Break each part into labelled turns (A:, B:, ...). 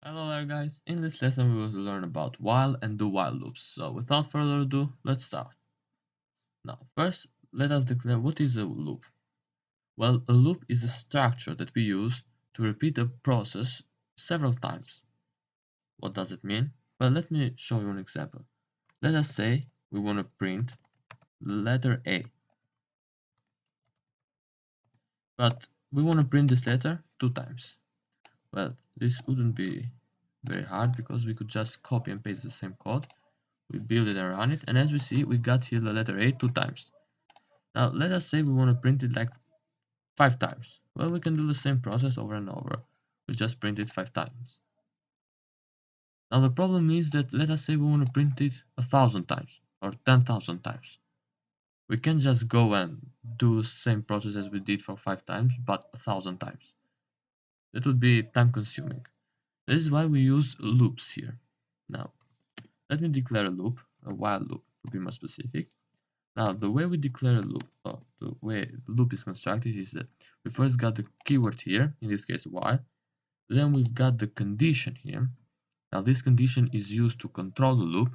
A: Hello there guys, in this lesson we will learn about while and do while loops. So without further ado, let's start. Now first, let us declare what is a loop. Well, a loop is a structure that we use to repeat a process several times. What does it mean? Well, let me show you an example. Let us say we want to print the letter A, but we want to print this letter 2 times. Well, this wouldn't be very hard because we could just copy and paste the same code. We build it and run it, and as we see, we got here the letter A 2 times. Now let us say we want to print it like 5 times. Well, we can do the same process over and over. We just print it 5 times. Now the problem is that let us say we want to print it 1,000 times or 10,000 times. We can just go and do the same process as we did for 5 times, but 1,000 times. That would be time consuming. That is why we use loops here. Now, let me declare a loop, a while loop to be more specific. Now, the way we declare a loop, the way the loop is constructed is that we first got the keyword here, in this case while, then we've got the condition here. Now, this condition is used to control the loop.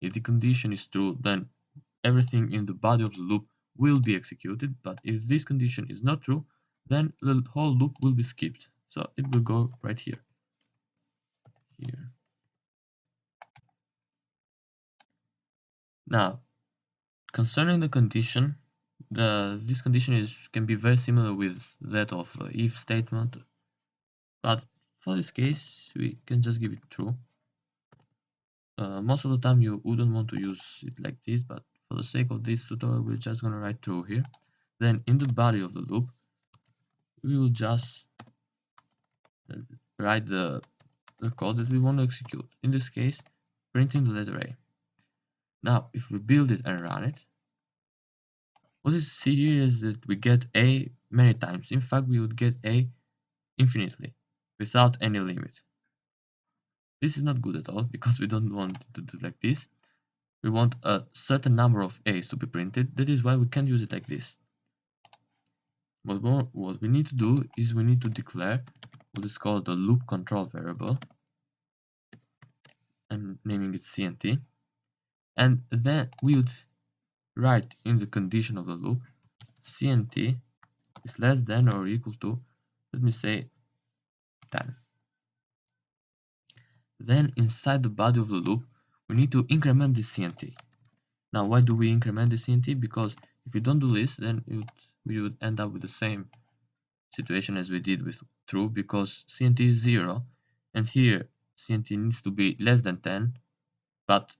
A: If the condition is true, then everything in the body of the loop will be executed, but if this condition is not true, then the whole loop will be skipped. So it will go right here. Here. Now, concerning the condition, this condition can be very similar with that of if statement, but for this case we can just give it true. Most of the time you wouldn't want to use it like this, but for the sake of this tutorial we're just gonna write true here. Then in the body of the loop we will just write the code that we want to execute. In this case, printing the letter A. Now if we build it and run it, what you see here is that we get A many times. In fact, we would get A infinitely, without any limit. This is not good at all, because we don't want to do like this. We want a certain number of A's to be printed. That is why we can't use it like this. What we need to do is we need to declare what is called the loop control variable. I'm naming it CNT. And then we would write in the condition of the loop, CNT is less than or equal to, let me say, 10. Then inside the body of the loop, we need to increment the CNT. Now, why do we increment the CNT? Because if we don't do this, then we would end up with the same situation as we did with true, because CNT is 0, and here CNT needs to be less than 10, but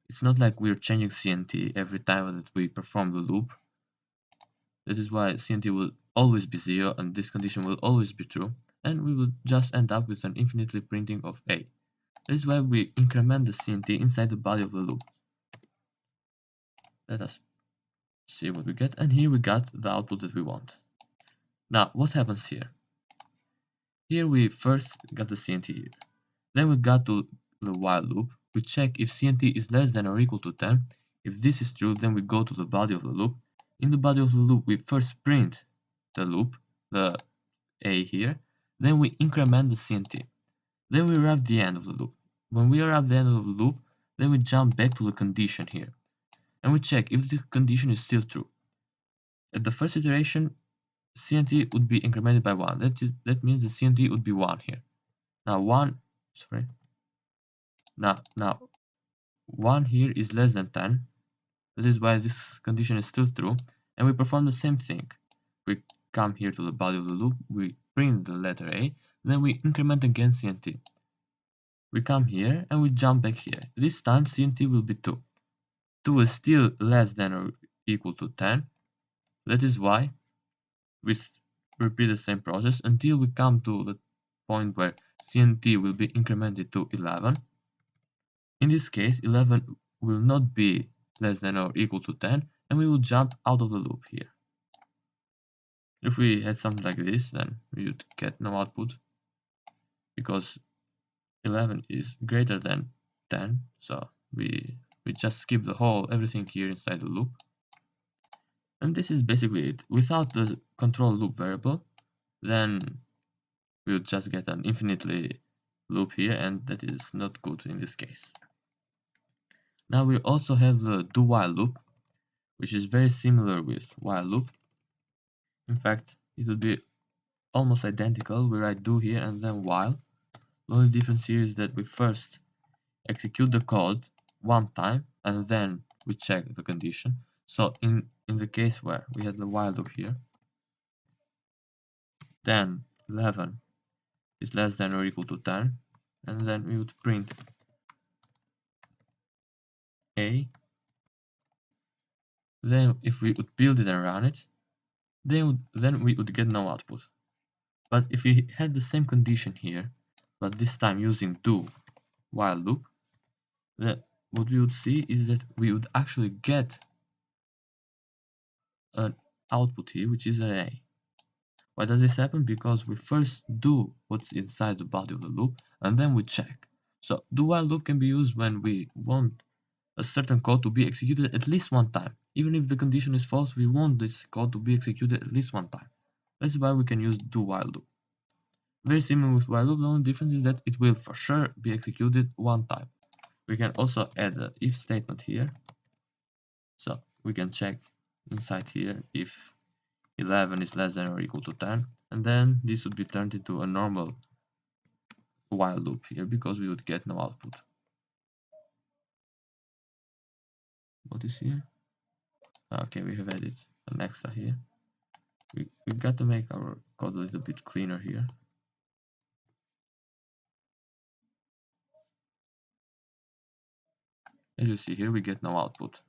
A: it's not like we're changing CNT every time that we perform the loop. That is why CNT will always be 0, and this condition will always be true, and we will just end up with an infinitely printing of A. That is why we increment the CNT inside the body of the loop. Let us see what we get, and here we got the output that we want. Now, what happens here? Here we first got the CNT here. Then we got to the while loop. We check if CNT is less than or equal to 10. If this is true, then we go to the body of the loop. In the body of the loop, we first print the loop, the A here. Then we increment the CNT. Then we arrive at the end of the loop. When we are at the end of the loop, then we jump back to the condition here. And we check if the condition is still true. At the first iteration, CNT would be incremented by 1. That means the CNT would be 1 here. Now 1, sorry. Now 1 here is less than 10. That is why this condition is still true. And we perform the same thing. We come here to the body of the loop, we print the letter A, then we increment again CNT. We come here and we jump back here. This time CNT will be 2. 2 is still less than or equal to 10. That is why we repeat the same process until we come to the point where CNT will be incremented to 11. In this case, 11 will not be less than or equal to 10, and we will jump out of the loop here. If we had something like this, then we would get no output, because 11 is greater than 10, so we just skip the whole everything here inside the loop. And this is basically it. Without the control loop variable, then we would just get an infinitely loop here, and that is not good in this case. Now we also have the do while loop, which is very similar with while loop. In fact, it would be almost identical. We write do here and then while. The only difference here is that we first execute the code one time and then we check the condition. So in the case where we had the while loop here, then 11 is less than or equal to 10, and then we would print a. Then if we would build it and run it, then we would get no output. But if we had the same condition here, but this time using do while loop, then what we would see is that we would actually get an output here, which is an A. Why does this happen? Because we first do what's inside the body of the loop, and then we check. So do while loop can be used when we want a certain code to be executed at least one time. Even if the condition is false, we want this code to be executed at least one time. That's why we can use do while loop. Very similar with while loop, the only difference is that it will for sure be executed one time. We can also add an if statement here. So we can check inside here if 11 is less than or equal to 10, and then this would be turned into a normal while loop here because we would get no output. What is here? Okay, we have added an extra here. We've got to make our code a little bit cleaner here. As you see here, we get no output.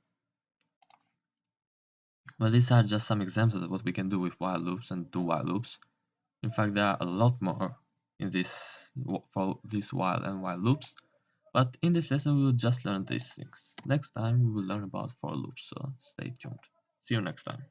A: Well, these are just some examples of what we can do with while loops and do while loops. In fact, there are a lot more in this for these while and while loops. But in this lesson, we will just learn these things. Next time, we will learn about for loops, so stay tuned. See you next time.